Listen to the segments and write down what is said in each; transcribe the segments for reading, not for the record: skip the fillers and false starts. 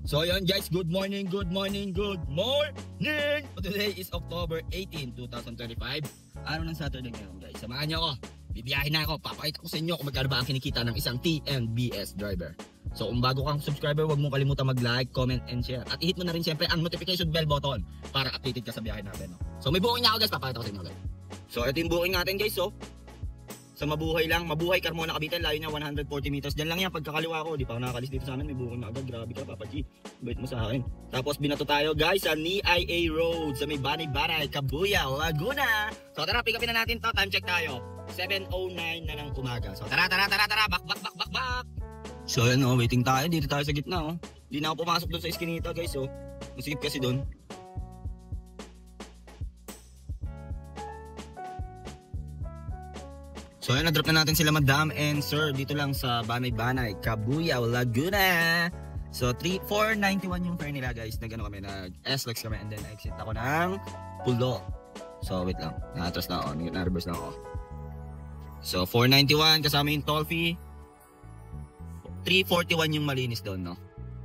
So yun guys, good morning. Today is October 18, 2025. Araw ng Saturday ngayon guys. Samahan niyo ako. Bibiyahin na ako. Papakita ko sa inyo kung magkano ba ang kinikita ng isang TNVS driver. So kung bago kang subscriber, huwag mo kalimutan mag-like, comment, and share. At i-hit mo na rin siyempre ang notification bell button para updated ka sa biyahe natin. No? So may booking na ako guys, papakita ko sa inyo guys. So ito yung booking natin guys. So sa Mabuhay lang, Mabuhay Carmona Cavite, layo niya 140 meters. Diyan lang yan, pagkakaliwa ko, di pa ako nakakalis dito sa amin, may booking na agad. Grabe ka, Papa G, bait mo sa akin. Tapos binato tayo guys sa NIA Road, sa may Banay-Banay, Kabuya, Laguna. So tara, pick upin na natin to, time check tayo. 7:09 na ng umaga. So tara, back. So yun oh, waiting tayo, dito tayo sa gitna oh. Hindi na ako pumasok doon sa iskinita guys oh. Masigip kasi doon. So ayun, na-drop na natin sila Madam and Sir dito lang sa Banay-Banay, Kabuya, Laguna. So 491 yung fare nila guys. Nag-ano kami, nag-SLEX kami and then exit ako ng Pulo. So wait lang, na-atras na ako, na-reverse na ako. So 491 kasama yung toll fee. 341 yung malinis doon, no?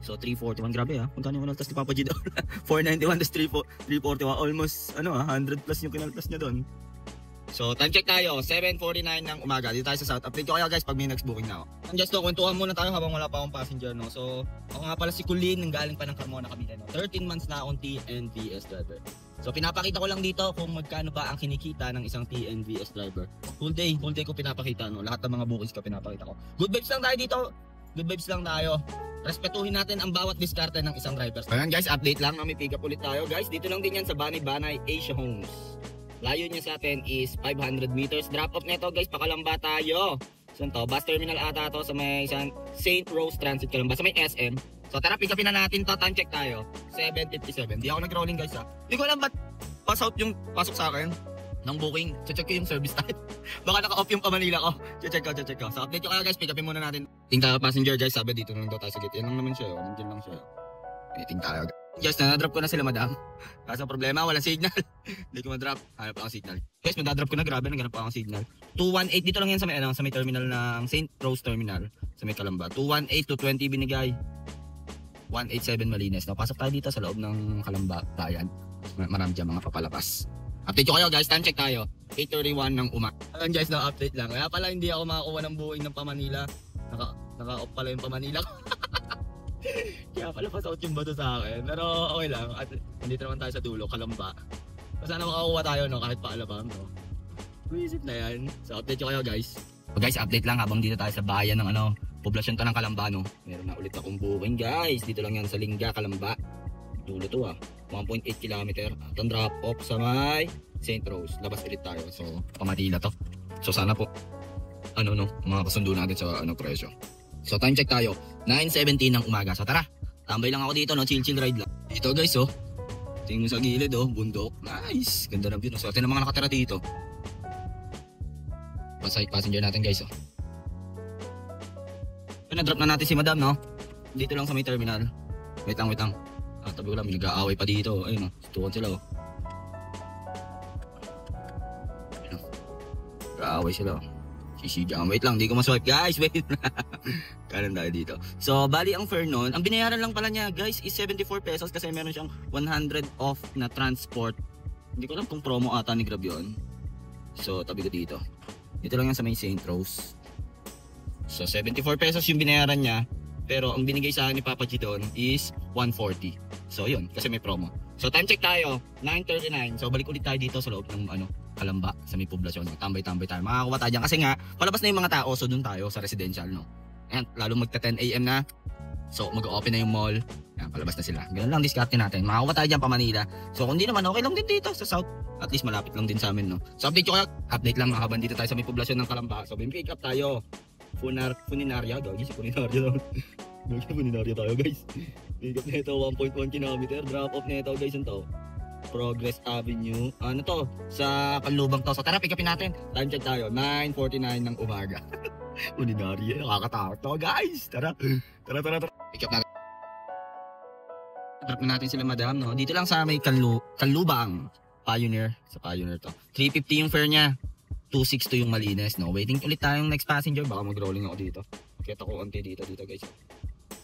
So 341, grabe ah. Magkano yung kinaltas ni Papa G doon? 491 tas 341, almost 100 plus yung kinaltas niya doon. So time check tayo, 7:49 ng umaga. Dito tayo sa South. Update ko kayo guys pag may next booking na ako. Just to, kwentuhan muna tayo habang wala pa akong passenger, no? So ako nga pala si Kulin, nanggaling pa ng Carmona Cavite, no? 13 months na akong TNVS driver. So pinapakita ko lang dito kung magkano ba ang kinikita ng isang TNVS driver. Full day ko pinapakita, no? Lahat ng mga bookings ko pinapakita ko. Good vibes lang tayo dito. Good vibes lang tayo. Respetuhin natin ang bawat diskarte ng isang driver. Ayan guys, update lang, no? May pick up ulit tayo guys. Dito lang din yan sa Banay-Banay Asia Homes. Layo niya sa atin is 500 meters. Drop off nito guys, pakalamba tayo. Saan to? Bus terminal ata to sa may St. Rose Transit Kalamba, sa may SM. So tara, pick upin na natin to. Time check tayo. 7:57. Di ako nag-rolling guys ha. Di ko alam ba't pass out yung pasok sa akin ng booking. Check ko yung service time. Baka naka-off yung pa-Manila ko. Check ko. So update ko kayo guys, pick upin muna natin. Ting tayo passenger guys, sabi dito na lang daw tayo sa gate. Yan lang naman siya. Nandiyan lang siya. Waiting tayo guys. Yes, na-drop ko na sila Madam. Kaso problema, walang signal. Hindi ko ma-drop. Hanap pa akong signal. Guys, madadrop ko na. Grabe, naghanap pa akong signal. 218, dito lang yan sa may terminal ng St. Rose Terminal. Sa may Kalamba. 218 to 20 binigay. 187 malinis. No, pasok tayo dito sa loob ng Kalamba. Bayan. Marami dyan mga papalapas. Update ko kayo guys. Time check tayo. 8:31 ng umaga. Ayan guys, na update lang. Kaya pala hindi ako makakuha ng buuing ng pa-Manila. Naka-off pala yung pa-Manila ko. Kaya pala pass out yung bato sa akin. Pero okay lang. At nandito naman tayo sa dulo, Kalamba. Sana makakuha tayo, no? Kahit pa Alabang, no? Visit na yan. So update ko kayo guys. So guys, update lang habang dito tayo sa bayan ng poblasyon to ng Kalamba, no? Meron na ulit akong booking guys. Dito lang yan sa Lingga, Kalamba. Dulo to 1.8 km. At ang drop off sa may St. Rose. Labas ulit tayo. So pamatila to. So sana po mga kasundo natin sa presyo. So time check tayo, 9:17 ng umaga. So tara, tambay lang ako dito, no? Chill ride lang. Dito guys, oh. Tingin mo sa gilid, oh, bundok. Nice, ganda ng view. So atin ang mga nakatira dito. Passenger natin guys, oh. Na-drop na natin si Madam, no? Dito lang sa may terminal. Wait lang. Tabi ko lang, may nag-aaway pa dito. Ayun, oh, tutukan sila, oh. Ayun, oh. Nag-aaway sila, oh. Sisigang. Wait lang, di ko maswipe guys. Wait. Kanan tayo dito. So, bali ang fare nun, ang binayaran lang pala niya guys is 74 pesos kasi meron siyang 100 off na transport. Hindi ko alam kung promo ata ni Grab yun. So, tabi ko dito. Dito lang yan sa may St. Rose. So, 74 pesos yung binayaran niya. Pero ang binigay sa akin ni Papa G doon is 140. So, yun. Kasi may promo. So, time check tayo. 9:39. So, balik ulit tayo dito sa loob ng Kalamba sa may poblasyon. Tambay tayo. Makakuha tayo dyan. Kasi nga, palabas na yung mga tao. So, dun tayo sa residential, no? Ayan, lalo magta 10 AM na. So, mag-open na yung mall. Ayan, palabas na sila. Ganun lang diskarte natin. Makakuha tayo dyan pa Manila. So, kung di naman, okay lang din dito sa South. At least malapit lang din sa amin, no? So, update ko kayo. Update lang habang dito tayo sa may poblasyon ng Kalamba. So, may pick up tayo. Funinaria. Gagi si Funinaria lang. Funinaria tayo, guys. Pick up na ito, 1.1 km. Drop off na ito, guys. Ito. Progress Avenue. Ano to? Sa Kanlubang to. So tara, pick upin natin. Time check tayo. 9:49 ng umaga. Ordinary. Nakakatakot to guys. Tara. Pick up natin. Drop na natin sila Madam, no? Dito lang sa may Kanlubang. Pioneer. Sa Pioneer to. 350 yung fare niya. 262 yung malinis, no? Waiting ulit tayong next passenger. Baka mag-rolling ako dito. Kita ko onti dito guys.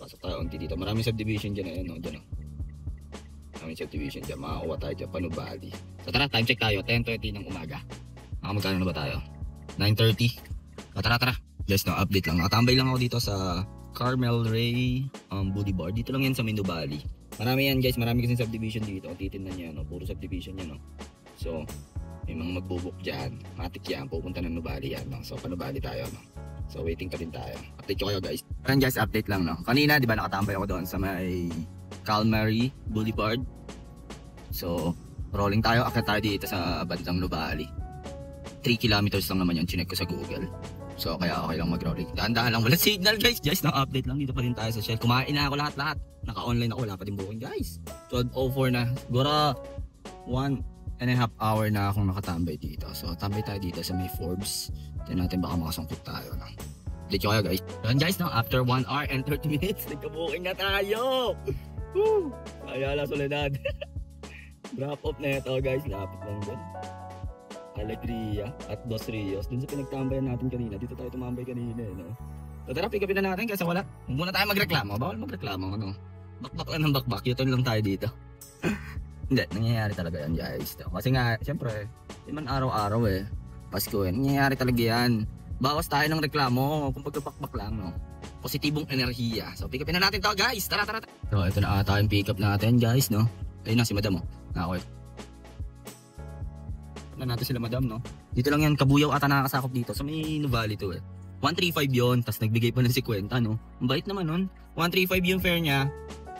Pasok tayo onti dito. Maraming subdivision dyan. Ayan o, dyan o. Maraming subdivision dyan. Makakuha tayo dyan. Panubali. So tara, time check tayo. 10:20 ng umaga. Magkano na ba tayo? 9:30. O tara. Guys, no, update lang. Nakatambay lang ako dito sa Carmel Ray Boulevard. Dito lang yan sa Minubali. Marami yan guys. Marami kasi subdivision dito. Titinnan nyo. No? Puro subdivision yan. No? So, may mga magbubuk dyan. Matik yan. Pupunta ng Nubali yan. No? So, panubali tayo. No? So, waiting pa din tayo. Update ko kayo guys. Ayan guys, update lang. No? Kanina, di ba nakatambay ako doon sa may Calmary Boulevard. So, rolling tayo. Akit tayo dito sa bandang Nubali. 3 kilometers lang naman yun. Chinek ko sa Google. So, kaya okay lang mag-rolling. Dahan-dahan lang. Wala signal guys. Guys, update lang. Dito pa rin tayo sa Shell. Kumain na ako lahat-lahat. Naka-online ako. Wala pa din booking guys. 12:04 na. Siguro 1.5 hour na akong nakatambay dito. So, tambay tayo dito sa may Forbes. Tignan natin baka makasungkot tayo. No? Update ko kayo guys. Yun guys, no? After 1 hour and 30 minutes, nagka-booking na tayo. Woo! Ayala Soledad. Drop off na ito guys. Lapit lang din. Alegria at Dos Rios. Dun sa pinagtambayan natin kanina. Dito tayo tumambay kanina. No? So tara, pick upin na natin kasi wala. Huwag muna tayo magreklamo. Bawal magreklamo. Ano? Bakbak lang ng bakbak. U-turn lang tayo dito. Hindi, nangyayari talaga yan guys. Kasi nga, siyempre, di man araw-araw eh. Pasko eh. Nangyayari talaga yan. Bawas tayo ng reklamo. Kung pagkabakbak lang, no? Positibong enerhiya. So pick upin na natin to guys. Tara. So ito na ata yung pick up natin guys, no? Ayun na si madam, oh. Okay. Na natin sila madam, no? Dito lang yan, Kabuyaw ata nakakasakop dito. So may Nuvali to eh. 135 yun, tapos nagbigay pa ng 50, no? Ang bait naman nun. 135 yung fare niya.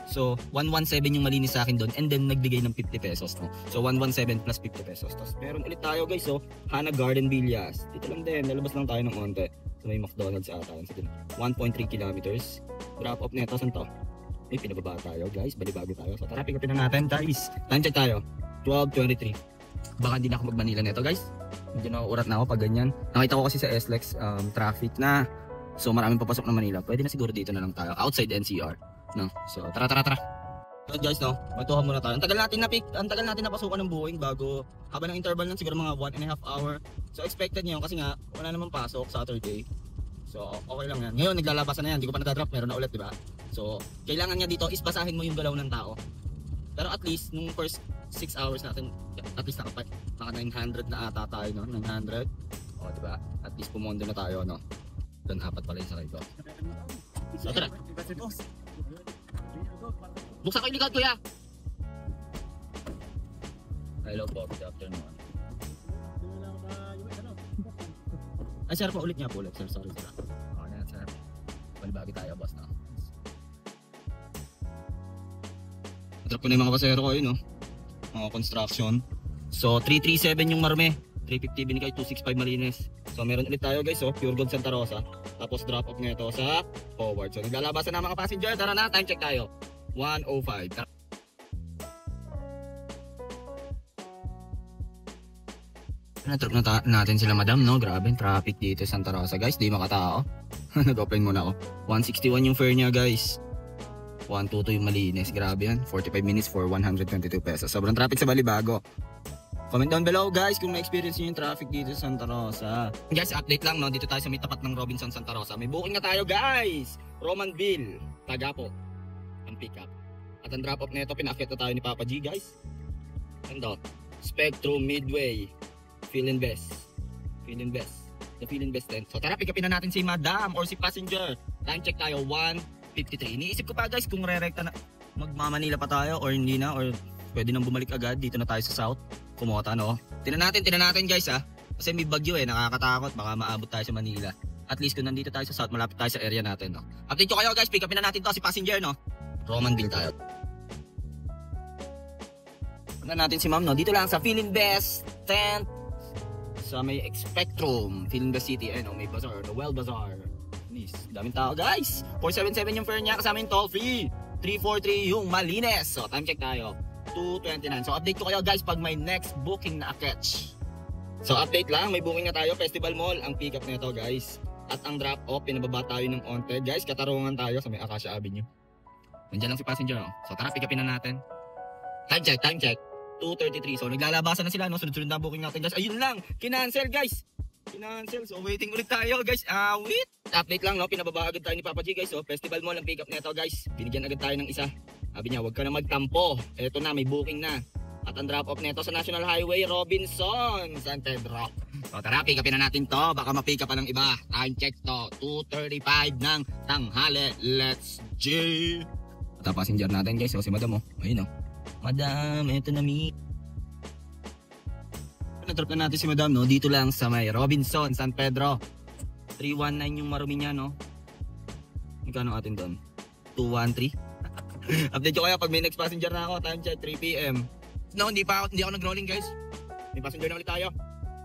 So 117 yung malinis sa akin doon. And then nagbigay ng 50 pesos, no? So 117 plus 50 pesos. Tapos meron ulit tayo guys, so Hana Garden Villas. Dito lang din, lalabas lang tayo ng onte. So may McDonald's ata. So 1.3 kilometers. Drop off neto, saan to? May pinababa tayo guys, balibago tayo. So tara, pick upin na natin guys. Time check tayo, 12:23. Baka hindi na ako mag-Manila neto guys. Hindi na urat na ako pag ganyan. Nakita ko kasi sa SLEX traffic na. So maraming papasok na Manila. Pwede na siguro dito na lang tayo. Outside NCR. No? So tara. So guys, no? Matuhan muna tayo. Ang tagal natin napasukan ng Boeing bago haba ng interval nun siguro mga 1.5 hour. So expected niyo kasi nga wala namang pasok Saturday. So okay lang yan. Ngayon naglalabasan na yan. Hindi ko pa nadadrop. Meron na ulit, diba? So kailangan niya dito is basahin mo yung galaw ng tao. Pero at least nung first 6 hours natin, at least naka 900 na ata tayo, no? 900. O, diba? At least pumondo na tayo, no? Doon 4 pala yung sakay ko. So, tara. Buksan ko yung likod, kuya! Hello po, good afternoon. Ay, sir po, ulit niya po ulit, sir. Sorry, sir. Okay na, sir. Balibagi tayo, boss, no? Drop ko na yung mga pasero ko yun, no? Mga construction. So 337 yung Marme, 350 binigay, 265 Malines. So meron ulit tayo guys, Pure Gold Santa Rosa. Tapos drop off nito sa forward. So naglalabasan na mga passenger. Tara na, time check tayo, 1:05. Tara. Na-trip na natin sila madam, no? Grabe, traffic dito sa Santa Rosa guys, di makatao. Nag-open muna ako. 161 yung fare niya guys. 122 yung Malines, grabe yan. 45 minutes for 122 pesos. Sobrang traffic sa Balibago. Comment down below guys kung na-experience nyo yung traffic dito sa Santa Rosa. Guys, update lang, no? Dito tayo sa may tapat ng Robinson Santa Rosa. May booking na tayo guys! Romanville, Tagapo. Ang pick up. At ang drop off na ito, pinakit na tayo ni Papa G guys. Ando, Spectrum Midway, Feelin Best. The Feelin Best din. So tara, pick upin na natin si madam or si passenger. Time check tayo, 1:53. Iniisip ko pa guys kung re-recta na magmamanila pa tayo or hindi na, or pwede nang bumalik agad dito na tayo sa south. Kumota, no? Tinan natin guys, ha? Kasi may bagyo eh, nakakatakot, baka maabot tayo sa Manila. At least kung nandito tayo sa south, malapit tayo sa area natin, no? Update ko kayo guys, pick upin na natin to si passenger, no? Romanville tayo. Tignan natin si ma'am, no? Dito lang sa Feelin Best tent sa may Spectrum, Feelin Best City, no? May bazaar, Noel Bazaar. Daming tao guys. 477 yung fare niya, kasama yung toll free. 343 yung Malines. So time check tayo, 2:29. So update ko kayo guys pag may next booking na catch. So update lang, may booking na tayo, Festival Mall ang pick up nito guys. At ang drop off, pinababa tayo ng onte guys. Katarungan tayo sa may Acacia Avenue. Nandiyan lang si passenger, no? So tara, pick upin na natin. Time check, 2:33. So naglalabasan na sila, no? Sunod-sunod na booking natin guys. Ayun lang, kinancel guys. Cancel. So waiting ulit tayo guys. Wait. Update lang no, pinababa agad tayo ni Papa G guys. So Festival Mall ang pick up nito guys. Binigyan agad tayo ng isa. Sabi niya, wag ka na magtampo. Ito na, may booking na. At ang drop off nito sa National Highway Robinson, San Pedro. So tara, pick upin na natin to. Baka ma-pick up pa ng iba. Time check to, 2:35 ng tanghali. Let's G. At passenger natin guys. So si Madam ayun Madam, ito na mi. Na-drop na natin si Madam dito lang sa may Robinson, San Pedro. 319 yung marumi niya Magkano atin doon? 213. Update ko kaya pag may next passenger na ako. Time check 3 PM. Hindi ako nag-rolling guys. May passenger na ulit tayo.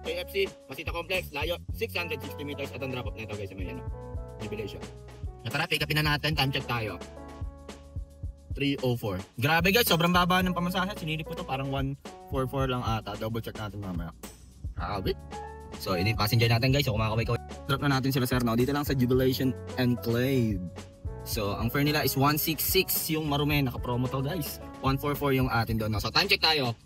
KFC, Masita Complex, layo 660 meters at ang drop off nito guys sa may jubilation. Tara, pick upin na natin. Time check tayo. 304. Grabe guys, sobrang baba ng pamasahe. Sinilip ko to, parang 144 lang ata. Double check natin mamaya. Grabe. So, ini passenger natin guys. So, kumakaway-kaway. Drop na natin sila sir dito lang sa Jubilation Enclave. So, ang fare nila is 166 yung marume. Naka-promo to guys. 144 yung atin doon. So, time check tayo.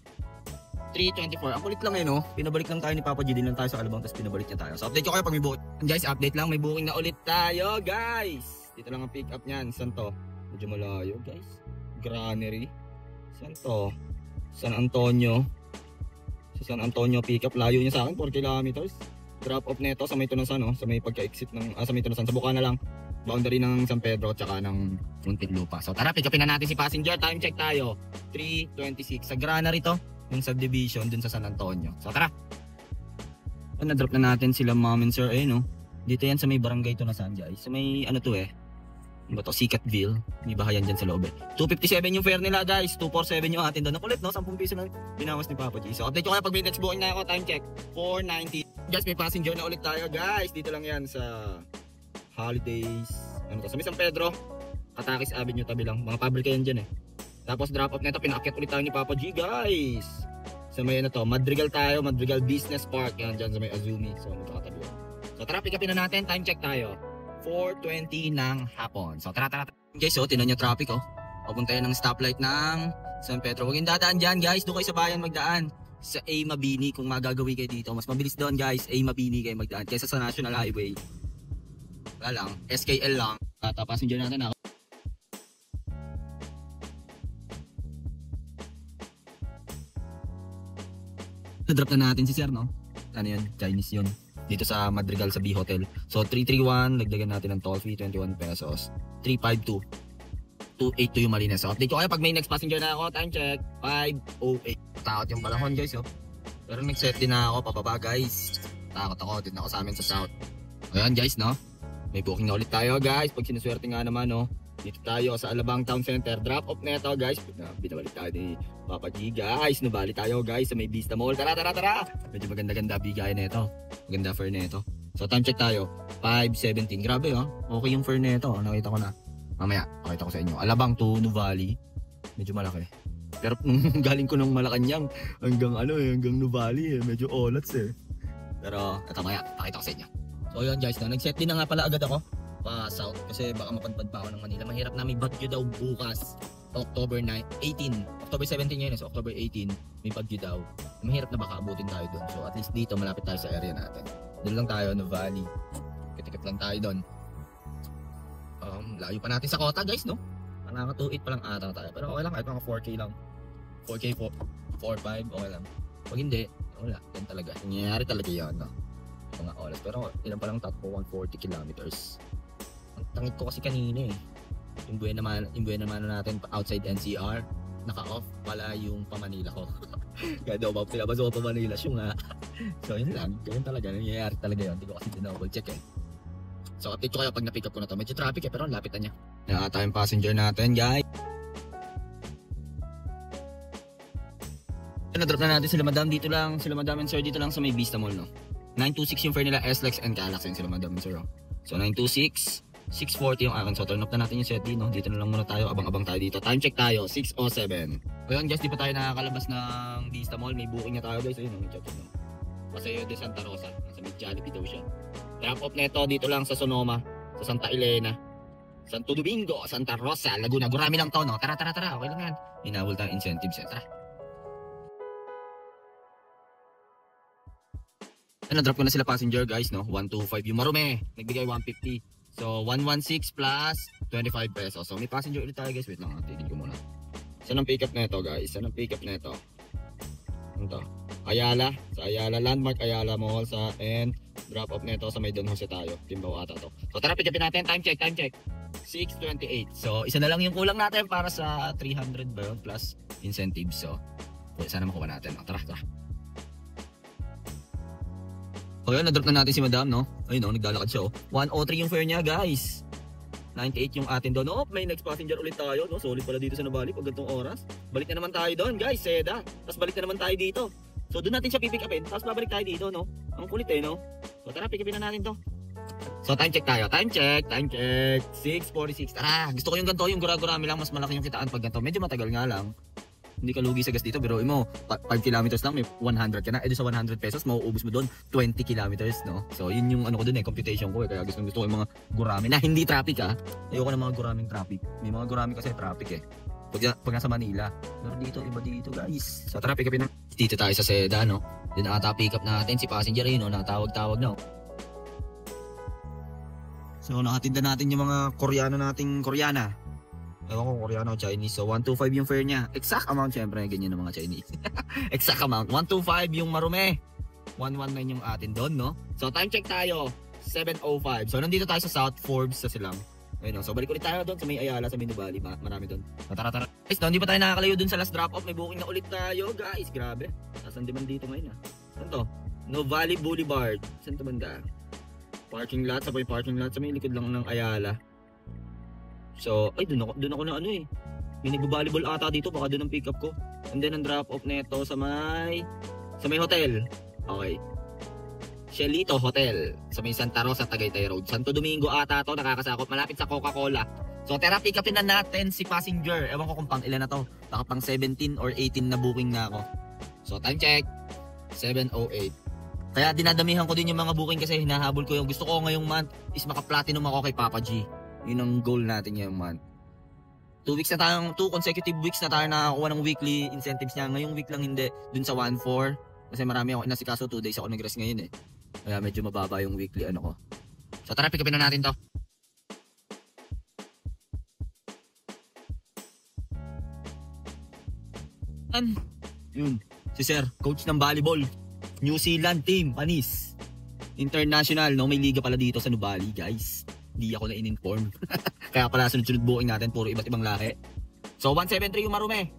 324. Ang kulit lang pinabalik lang tayo ni Papa G. Din lang tayo sa Alabang, tapos pinabalik niya tayo. So, update ko kayo pag may booking. Guys, update lang. May booking na ulit tayo guys. Dito lang ang pick up niyan. Saan to? Medyo malayo guys. Granary. Saan to? San Antonio. Sa San Antonio pick up. Layo niya sa akin 4 kilometers. Drop off nito sa may Tunasan sa may pagka-exit ng sa may Tunasan. Sa Bukana lang. Boundary ng San Pedro tsaka ng Muntinlupa. So tara, pick upin na natin si passenger. Time check tayo. 3:26. Sa Granary to. Yung subdivision dun sa San Antonio. So tara. Na-drop na natin sila mom and sir. Dito yan sa may barangay Tunasan guys. Sa may ano to, Sicatville. May bahayan dyan sa loob 257 yung fare nila guys. 247 yung atin doon. Nakulit 10 piso lang binawas ni Papa G. So update ko kaya pag may next booking na ako. Time check 490. Guys, may passenger na ulit tayo guys. Dito lang yan sa Holidays. Ano to, sa may San Pedro, Katakis Avenue tabi lang. Mga pabrika yan dyan Tapos drop off nito, pinaakyat ulit tayo ni Papa G guys. Sa may Madrigal tayo. Madrigal Business Park. Yan dyan sa may Azumi. So magkakatabi yan. So tara, pick upin na natin. Time check tayo. 4:20 ng hapon. So tara. Guys, tinan nyo traffic Papunta yan ng stoplight ng San Pedro. Huwag yung dadaan dyan guys. Doon kayo sa bayan magdaan. Sa A Mabini kung magagawin kayo dito. Mas mabilis doon guys. A Mabini kayo magdaan. Kaysa sa National Highway. Wala lang. SKL lang. Passenger natin ako. Na-drop na natin si sir Ano yun? Chinese yun. Dito sa Madrigal sa B Hotel. So 331, lagdagan natin ng toll fee 21 pesos. 352. 282 yung Marina. So update ko kayo pag may next passenger na ako. Time check 5:08. Takot yung balahon guys Pero nag-set din na ako pababa guys. Takot ako din ako sa amin sa south. Ayan guys may booking na ulit tayo guys. Pag sinuswerte nga naman dito tayo sa Alabang Town Center. Drop off neto guys. Binabalik tayo ni Papa G guys. Nabali tayo guys sa may Vista Mall. Tara. Medyo maganda-ganda bigay neto. Maganda fare neto. So time check tayo. 5:17. Grabe Okay yung fare neto. Nakita ko na. Mamaya pakita ko sa inyo. Alabang to Nuvali. Medyo malaki. Pero galing ko ng Malacanang hanggang Nuvali medyo olats Pero ito mamaya pakita ko sa inyo. So yun guys nag-set din na nga pala agad ako pa south kasi baka mapadpad pa ako ng Manila. Mahirap na may bagyo daw bukas. October 18. October 17 yun so October 18 may bagyo daw. Mahirap na baka abutin tayo doon. So at least dito malapit tayo sa area natin. Doon lang tayo Nuvali. Kitikip lang tayo doon. Layo pa natin sa kota guys Nakaka 2.8 pa lang ata tayo. Pero okay lang kahit mga 4K lang. 4K 4.5 okay lang. Pag hindi wala. Yan talaga. Nangyayari talaga yan mga oras. Pero ilan pa lang takbo 140 kilometers. Ang tangit ko kasi kanina Yung buhay naman natin outside NCR. Naka-off pala yung pa-Manila ko. Kaya daw ba pinabas ako pa-Manila siya nga. So yun lang. Ganyan talaga. Nangyayari talaga yun. Hindi ko kasi dinouble check So update ko kayo pag na-pick up ko na to. Medyo traffic pero ang lapit na niya. Nakata yung passenger natin guys. Na-drop na natin sila madam dito lang. Sila madam and sir dito lang sa may Vista Mall 926 yung fare nila S-Lex and Calax yung sila madam and sir So 926 640 yung akin. So turn up na natin yung set dito. Dito na lang muna tayo. Abang-abang tayo dito. Time check tayo. 6:07. Ngayon guys, di pa tayo nakakalabas ng Vista Mall. May booking na tayo guys. Ayun, may chat Paseo de Santa Rosa. Nasa may Jollibee daw siya. Drop off neto dito lang sa Sonoma. Sa Santa Elena. Santo Domingo. Santa Rosa. Laguna. Gurami lang to Tara. Okay lang yan. Hinawal tayong incentives. Tara. Na-drop ko na sila passenger guys, no? 125 yung Marume. Nagbigay 150. So 116 plus 25 pesos. So may passenger ulit tayo guys. Wait lang, tigil ko muna. Saan ang pick up na ito guys? Saan ang pick up na ito? Ano to? Ayala. Sa Ayala Landmark, Ayala Mall sa and drop off nito sa may Don Jose tayo. Timbaw ata to. So tara, pick upin natin. Time check. 6:28. So isa na lang yung kulang natin para sa 300 ba yun plus incentives. So sana makuha natin. No? Tara. O yun, na-drop na natin si Madam, no? Ayun, no, naglalakad siya, oh. 103 yung fare niya, guys. 98 yung atin doon. Oh, may next passenger ulit tayo, no? Solid pala dito sa Nuvali pag gantong oras. Balik na naman tayo doon, guys. Seda. Tapos balik na naman tayo dito. So doon natin siya pipick upin. Tapos babalik tayo dito, no? Ang kulit eh, no? So tara, pick upin na natin to. So time check tayo. Time check. 6:46. Tara, gusto ko yung ganito, yung gura-gurami lang. Mas malaki yung kitaan pag ganito. Medyo matagal nga lang. Hindi ka lugi sa gas dito, pero mo 5 kilometers lang may 100 ka na. Sa 100 pesos mauubos mo doon 20 kilometers, no? So yun yung ano ko doon computation ko kaya gusto ko yung mga gurami na hindi traffic ayoko ng mga guraming traffic. May mga gurami kasi traffic pag nasa Manila. Pero dito iba dito guys. So tara, pick upin na. Dito tayo sa Seda, no? Then pick up natin si passenger yun, no? Natawag-tawag na. So nakatinda natin yung mga Koreana. Ewan ko Koreano o Chinese. So 125 yung fare niya. Exact amount syempre ganyan ng mga Chinese. Exact amount. 125 yung Marume. 119 yung atin doon, no? So time check tayo. 7:05. So nandito tayo sa South Forbes sa Silang. Ayun, no? So balik ulit tayo doon sa may Ayala, sa may Nuvali. Marami doon. Tara. Guys, no, hindi pa tayo nakakalayo doon sa last drop off. May booking na ulit tayo, guys. Grabe. Saan naman dito ngayon Saan to? Nuvali Boulevard. Saan to banda? Parking lot. Sa may parking lot. Sa may likod lang ng Ayala. So, doon ako na may nagbo-volleyball ata dito, baka doon ang pick up ko. And then ang drop off nito sa may hotel. Okay. Shelito Hotel sa may Santa Rosa, Tagaytay Road. Santo Domingo ata to, nakakasakop malapit sa Coca-Cola. So, tara, pick upin na natin si passenger. Ewan ko kung pang ilan na to. Baka pang 17 or 18 na booking na ako. So, time check. 7:08. Kaya dinadamihan ko din yung mga booking kasi hinahabol ko yung gusto ko ngayong month is maka-platinum ako kay Papa G. Yun ang goal natin ngayong month. 2 consecutive weeks na tayo nakakuha ng weekly incentives niya. Ngayong week lang hindi, dun sa 1-4. Kasi marami ako inasikaso, 2 days ako nag-rest ngayon Kaya medyo mababa yung weekly ko. So tara, pick upin na natin to. Yun, si Sir, coach ng volleyball. New Zealand team, Panis. International, no? May liga pala dito sa Nuvali, guys. Hindi ako na in-inform. Kaya pala sunod-sunod booking natin, puro iba't ibang lahi. So 173 yung Marume.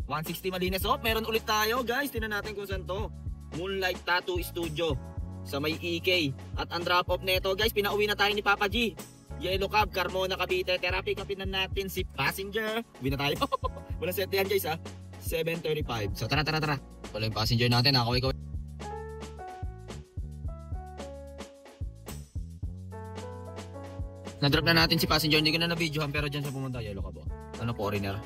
160 Malines. So meron ulit tayo guys. Tingnan natin kung saan to. Moonlight Tattoo Studio sa may EK. At ang drop off neto guys, pinauwi na tayo ni Papa G. Yellow Cab, Carmona, Cavite. Therapy, kapin na natin si passenger. Uwi na tayo. Walang set yan guys 7:35. So tara. Wala yung passenger natin ikaw. Na-drop na natin si passenger, hindi ko na na-videohan pero dyan sa pumunta, Yellow Cab. Foreigner.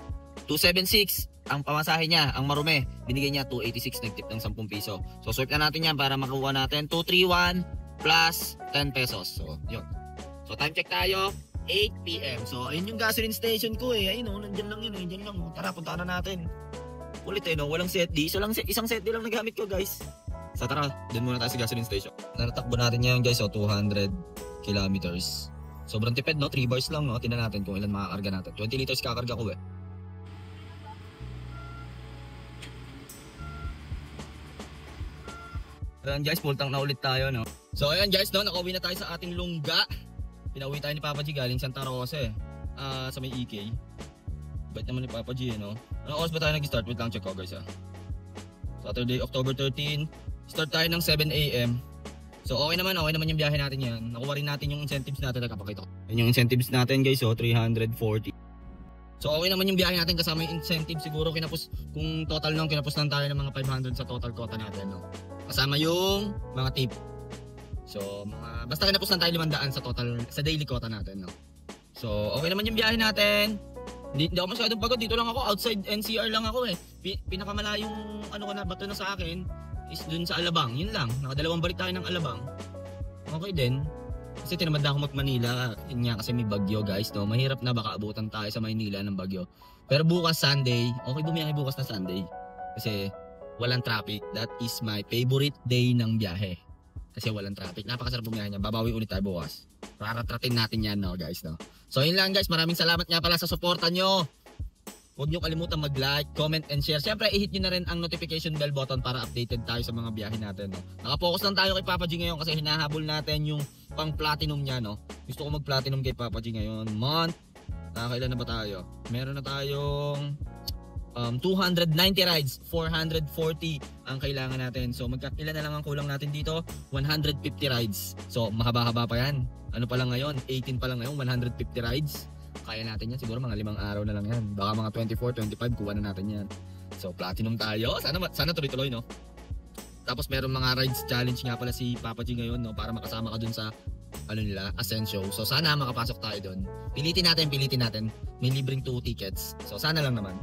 276 ang pamasahe niya, ang Marume. Binigay niya 286, nag-tip ng 10 piso. So swipe na natin yan para makuha natin 231 plus 10 pesos. So yun. So time check tayo, 8 PM. So ayun yung gasoline station ko Ayun nandyan lang yun dyan lang. Tara, puntaan na natin. Ulit no, walang set D. Isang set D lang nagamit ko guys. So tara, dun muna tayo sa gasoline station. Naratakbo natin yan guys, 200 kilometers. Sobrang tipid 3 bars lang Tingnan natin kung ilan makakarga natin. 20 liters kakarga ko Ayan guys, full tank na ulit tayo So ayan guys nakauwi na tayo sa ating lungga. Pinauwi tayo ni Papa G galing Santa Rosa sa may EK. Bait naman ni Papa G Anong oras ba tayo nag-start? Wait lang, check ko guys Saturday, October 13. Start tayo ng 7 AM. So okay naman yung biyahe natin yan. Nakuha rin natin yung incentives natin. Nagkapakita ko. Yan yung incentives natin guys 340. So okay naman yung biyahe natin kasama yung incentive. Siguro kung total kinapos lang tayo ng mga 500 sa total quota natin Kasama yung mga tip. So basta kinapos lang tayo 500 sa total sa daily quota natin So okay naman yung biyahe natin. Hindi ako masyadong pagod. Dito lang ako, outside NCR lang ako Pinakamalayong bato na sa akin is dun sa Alabang, yun lang. Nakadalawang balik tayo ng Alabang. Okay din. Kasi tinamad na ako mag-Manila. Yun nga kasi may bagyo guys Mahirap na baka abutan tayo sa Maynila ng bagyo. Pero bukas Sunday, okay bumiyahe bukas na Sunday. Kasi walang traffic. That is my favorite day ng biyahe. Kasi walang traffic. Napakasarap bumiyahe niya. Babawi ulit tayo bukas. Raratratin natin yan, no, guys, no. So, yun lang, guys. Maraming salamat nga pala sa suporta nyo. Huwag nyo kalimutan mag-like, comment, and share. Siyempre, i-hit nyo na rin ang notification bell button para updated tayo sa mga biyahe natin, no. Nakapokus lang tayo kay Papa G ngayon kasi hinahabol natin yung pang-platinum niya, no. Gusto ko mag-platinum kay Papa G ngayon. Month. Nakakailan na ba tayo? Meron na tayong 290 rides, 440 ang kailangan natin. So ilan na lang ang kulang natin dito? 150 rides. So mahaba-haba pa yan. Ano pa lang ngayon? 18 pa lang ngayon, 150 rides. Kaya natin yan, siguro mga 5 araw na lang yan. Baka mga 24, 25 kuha na natin yan. So platinum tayo. Sana tuloy-tuloy, no. Tapos meron mga rides challenge nga pala si Papa G ngayon, no, para makasama ka dun sa Ascensio. So sana makapasok tayo doon. Pilitin natin. May libreng 2 tickets. So sana lang naman.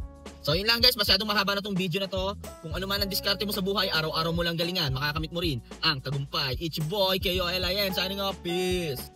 So yun lang, guys, masyadong mahaba na tong video na to. Kung ano man ang diskarte mo sa buhay, araw-araw mo lang galingan, makakamit mo rin ang tagumpay. It's your boy, KOLIN, signing off, peace!